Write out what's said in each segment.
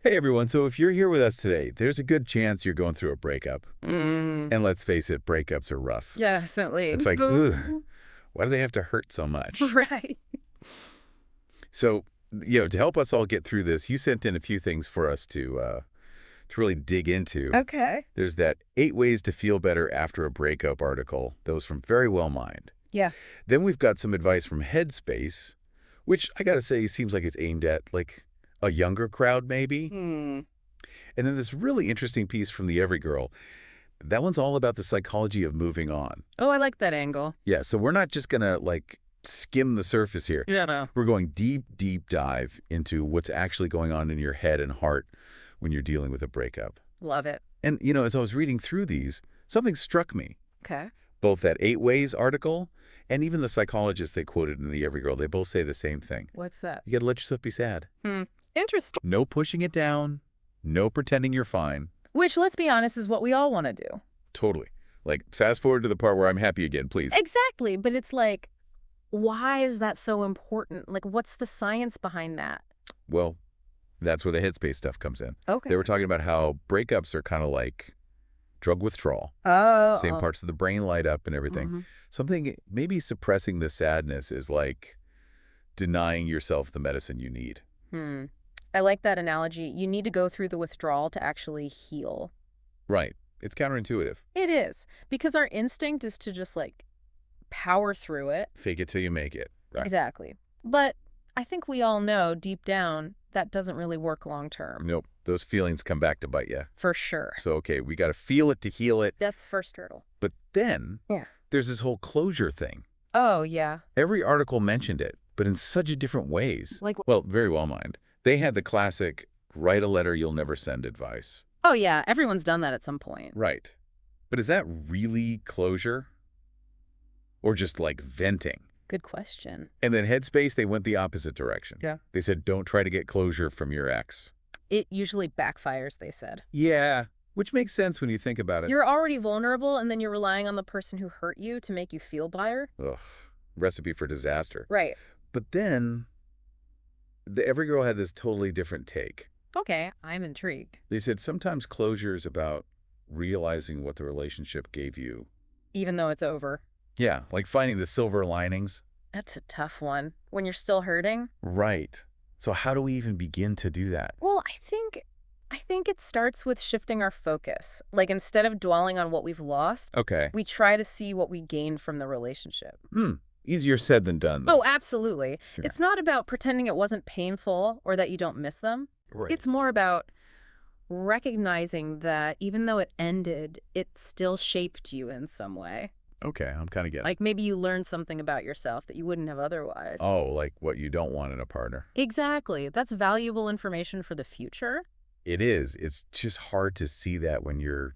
Hey everyone, so if you're here with us today, there's a good chance you're going through a breakup. Mm, And let's face it, breakups are rough. yeah, definitely. It's like, ugh, why do they have to hurt so much? Right. So, to help us all get through this, you sent in a few things for us to really dig into. Okay. There's that 8 Ways to Feel Better After a Breakup article. That was from Very Well Mind. Yeah. Then we've got some advice from Headspace, which I gotta say seems like it's aimed at, like, a younger crowd maybe. Hmm. And then this really interesting piece from the Every Girl. That one's all about the psychology of moving on. Oh, I like that angle. Yeah, so we're not just going to, like, skim the surface here. Yeah, no. We're going deep, deep dive into what's actually going on in your head and heart when you're dealing with a breakup. Love it. And, as I was reading through these, something struck me. Okay. Both that 8 Ways article and even the psychologist they quoted in the Every Girl, they both say the same thing. What's that? You got to let yourself be sad. Interesting. No pushing it down. No pretending you're fine. Which, let's be honest, is what we all want to do. Totally. Like, fast forward to the part where I'm happy again, please. Exactly. But it's like, why is that so important? Like, what's the science behind that? Well, that's where the Headspace stuff comes in. Okay. They were talking about how breakups are kind of like drug withdrawal. Oh. Same parts of the brain light up and everything. Something, maybe suppressing the sadness is like denying yourself the medicine you need. I like that analogy. You need to go through the withdrawal to actually heal. Right. It's counterintuitive. It is. Because our instinct is to just, like, power through it. Fake it till you make it. Right. Exactly. But I think we all know deep down that doesn't really work long term. Nope. Those feelings come back to bite you. For sure. So, okay, we got to feel it to heal it. That's first hurdle. But then there's this whole closure thing. Oh, yeah. Every article mentioned it, but in such different ways. Like, well, Very Well Mind. They had the classic, write a letter you'll never send advice. oh, yeah. Everyone's done that at some point. Right. But is that really closure? Or just like venting? Good question. And then Headspace, they went the opposite direction. Yeah. They said, don't try to get closure from your ex. It usually backfires, they said. Yeah, which makes sense when you think about it. You're already vulnerable, and then you're relying on the person who hurt you to make you feel better. Ugh, recipe for disaster. Right. But then, the Every Girl had this totally different take. Okay, I'm intrigued. They said sometimes closure is about realizing what the relationship gave you. Even though it's over. Yeah, like finding the silver linings. That's a tough one. When you're still hurting. Right. So how do we even begin to do that? Well, I think it starts with shifting our focus. Like, instead of dwelling on what we've lost, Okay. we try to see what we gained from the relationship. Easier said than done, though. Oh, absolutely. Yeah. It's not about pretending it wasn't painful or that you don't miss them. Right. It's more about recognizing that even though it ended, it still shaped you in some way. Okay, I'm kind of getting it. Like, maybe you learned something about yourself that you wouldn't have otherwise. Oh, like what you don't want in a partner. Exactly. That's valuable information for the future. It is. It's just hard to see that when you're,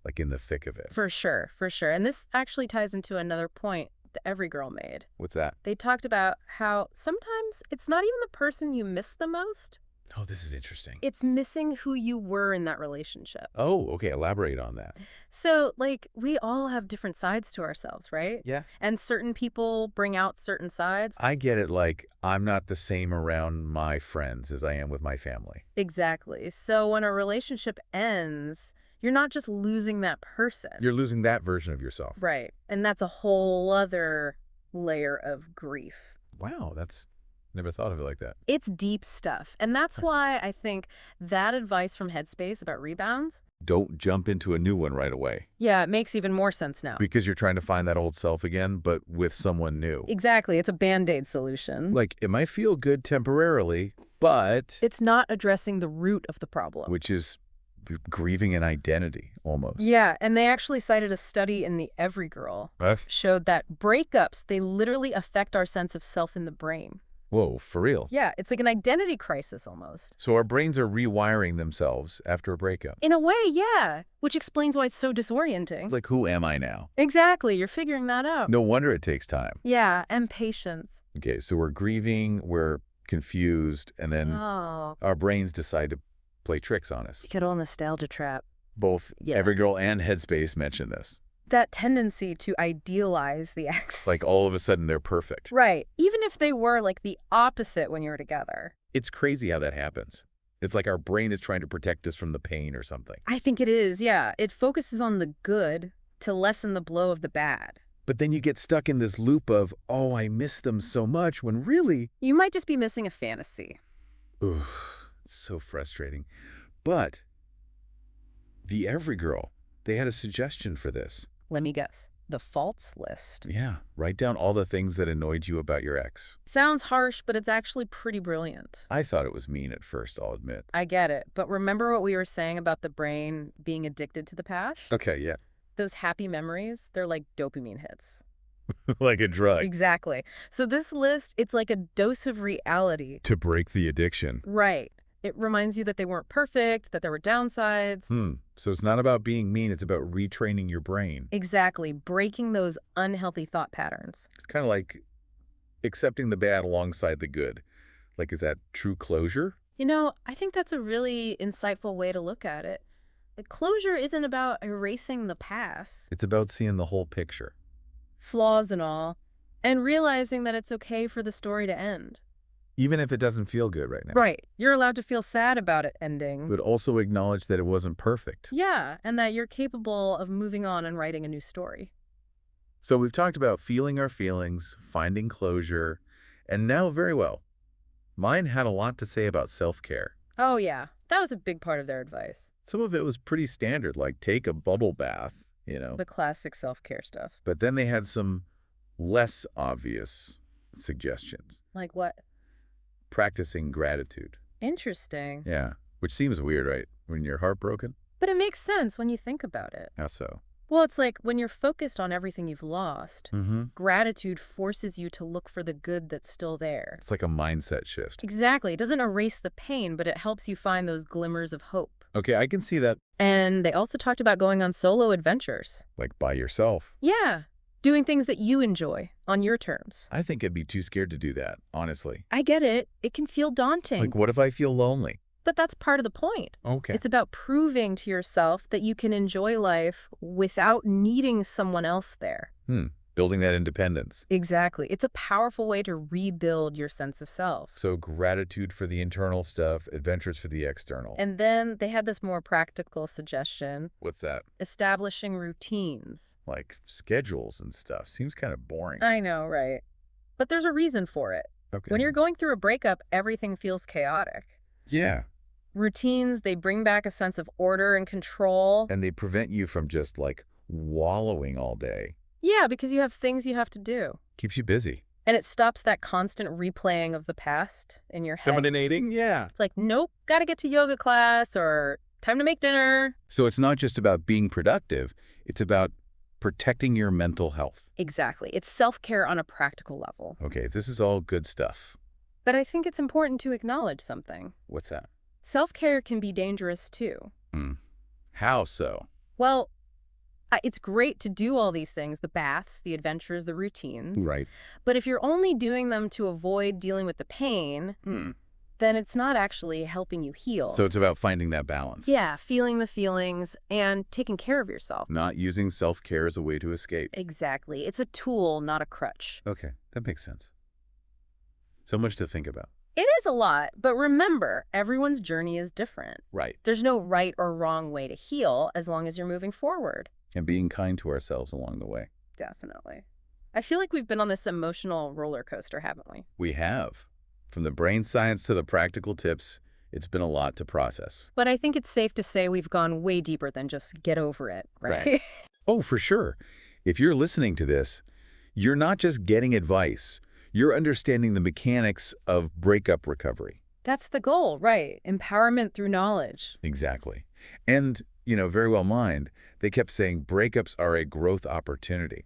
like, in the thick of it. For sure, for sure. And this actually ties into another point that Every Girl made. What's that? They talked about how sometimes it's not even the person you miss the most. Oh, this is interesting. It's missing who you were in that relationship. Oh, okay. Elaborate on that. So, like, we all have different sides to ourselves, right? Yeah. And certain people bring out certain sides. I get it. Like, I'm not the same around my friends as I am with my family. Exactly. So when a relationship ends, you're not just losing that person. You're losing that version of yourself. Right. And that's a whole other layer of grief. Wow, that's never thought of it like that. It's deep stuff. And that's why I think that advice from Headspace about rebounds, Don't jump into a new one right away yeah, it makes even more sense now. because you're trying to find that old self again, but with someone new. Exactly. It's a Band-Aid solution. Like, it might feel good temporarily, but It's not addressing the root of the problem. which is grieving an identity almost. Yeah, and they actually cited a study in the Every Girl Huh? showed that breakups, they literally affect our sense of self in the brain. Whoa, for real. Yeah, it's like an identity crisis almost. So our brains are rewiring themselves after a breakup. In a way, yeah, which explains why it's so disorienting. Like, who am I now? Exactly, you're figuring that out. No wonder it takes time. Yeah, and patience. Okay, so we're grieving, we're confused, and then Oh, our brains decide to play tricks on us. good old nostalgia trap. Both Yeah. Every Girl and Headspace mention this. That tendency to idealize the ex. Like, all of a sudden, they're perfect. Right, even if they were like the opposite when you were together. It's crazy how that happens. It's like our brain is trying to protect us from the pain or something. I think it is, yeah. It focuses on the good to lessen the blow of the bad. But then you get stuck in this loop of, oh, I miss them so much, when really, You might just be missing a fantasy. oof, it's so frustrating. But the Every Girl, they had a suggestion for this. Let me guess. The faults list. Yeah, write down all the things that annoyed you about your ex. Sounds harsh, but it's actually pretty brilliant. I thought it was mean at first, I'll admit. I get it. But remember what we were saying about the brain being addicted to the past? Okay, yeah. Those happy memories, they're like dopamine hits. Like a drug. Exactly. So this list, it's like a dose of reality. To break the addiction. Right. It reminds you that they weren't perfect, that there were downsides. So it's not about being mean, it's about retraining your brain. Exactly. Breaking those unhealthy thought patterns. It's kind of like accepting the bad alongside the good. Like, is that true closure? You know, I think that's a really insightful way to look at it. Closure isn't about erasing the past, It's about seeing the whole picture. flaws and all, and realizing that it's okay for the story to end. Even if it doesn't feel good right now. Right. You're allowed to feel sad about it ending. But also acknowledge that it wasn't perfect. Yeah, and that you're capable of moving on and writing a new story. So we've talked about feeling our feelings, finding closure, and now, very well, mine had a lot to say about self-care. Oh, yeah. That was a big part of their advice. Some of it was pretty standard, like take a bubble bath, The classic self-care stuff. But then they had some less obvious suggestions. Like what? Practicing gratitude. Interesting. Yeah, which seems weird, right? When you're heartbroken? But it makes sense when you think about it. How so? Well, it's like when you're focused on everything you've lost, Mm-hmm. gratitude forces you to look for the good that's still there. It's like a mindset shift. Exactly. It doesn't erase the pain, but it helps you find those glimmers of hope. Okay, I can see that, And they also talked about going on solo adventures. like, by yourself. Yeah. Doing things that you enjoy on your terms. I think I'd be too scared to do that, honestly. I get it. It can feel daunting. Like, what if I feel lonely? But that's part of the point. Okay. It's about proving to yourself that you can enjoy life without needing someone else there. Building that independence. Exactly. It's a powerful way to rebuild your sense of self. So gratitude for the internal stuff, adventures for the external. And then they had this more practical suggestion, What's that? establishing routines. Like schedules and stuff. Seems kind of boring. I know, right? But there's a reason for it. Okay. When you're going through a breakup, everything feels chaotic. Yeah. Routines, they bring back a sense of order and control. And they prevent you from just, like, wallowing all day. Yeah, because you have things you have to do. Keeps you busy. And it stops that constant replaying of the past in your head. Femininating? Yeah. It's like, nope, gotta get to yoga class, or time to make dinner. So it's not just about being productive. It's about protecting your mental health. Exactly. It's self-care on a practical level. Okay, this is all good stuff. But I think it's important to acknowledge something. What's that? Self-care can be dangerous too. How so? Well, it's great to do all these things, the baths, the adventures, the routines. Right. But if you're only doing them to avoid dealing with the pain, then it's not actually helping you heal. So it's about finding that balance. Yeah, feeling the feelings and taking care of yourself. Not using self-care as a way to escape. Exactly. It's a tool, not a crutch. Okay, that makes sense. So much to think about. It is a lot, but remember, everyone's journey is different. Right. There's no right or wrong way to heal as long as you're moving forward. And being kind to ourselves along the way. Definitely. I feel like we've been on this emotional roller coaster, haven't we? We have. From the brain science to the practical tips, it's been a lot to process. But I think it's safe to say we've gone way deeper than just get over it, right? Right. Oh, for sure. If you're listening to this, you're not just getting advice. You're understanding the mechanics of breakup recovery. That's the goal, right? Empowerment through knowledge. Exactly. And, very well mind, they kept saying breakups are a growth opportunity.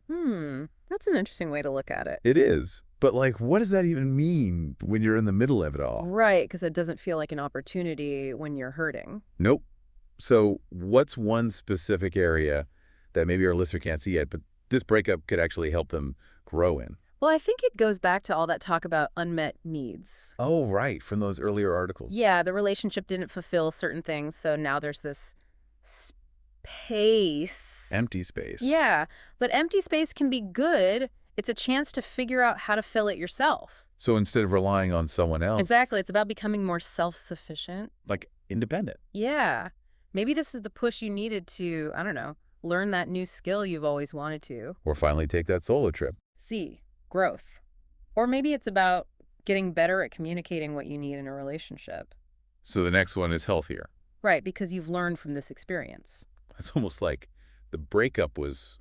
That's an interesting way to look at it. It is. But, what does that even mean when you're in the middle of it all? Right, because it doesn't feel like an opportunity when you're hurting. Nope. So what's one specific area that maybe our listener can't see yet, but this breakup could actually help them grow in? Well, I think it goes back to all that talk about unmet needs. Oh, right, from those earlier articles. Yeah, the relationship didn't fulfill certain things, so now there's this space. Empty space. Yeah, but empty space can be good. It's a chance to figure out how to fill it yourself. So instead of relying on someone else, Exactly. It's about becoming more self-sufficient. like independent. Yeah. Maybe this is the push you needed to, I don't know, learn that new skill you've always wanted to. Or finally take that solo trip. See, growth. Or maybe it's about getting better at communicating what you need in a relationship. So the next one is healthier. Right, because you've learned from this experience. It's almost like the breakup was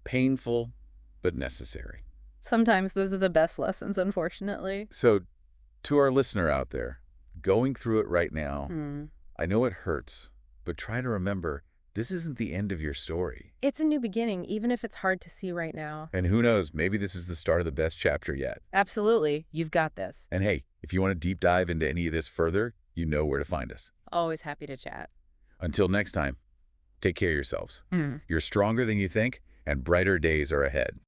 painful, but necessary. Sometimes those are the best lessons, unfortunately. So to our listener out there, going through it right now, Hmm. I know it hurts, but try to remember, this isn't the end of your story. It's a new beginning, even if it's hard to see right now. And who knows, maybe this is the start of the best chapter yet. Absolutely. You've got this. And hey, if you want to deep dive into any of this further, you know where to find us. Always happy to chat. Until next time, take care of yourselves. Hmm. You're stronger than you think, and brighter days are ahead.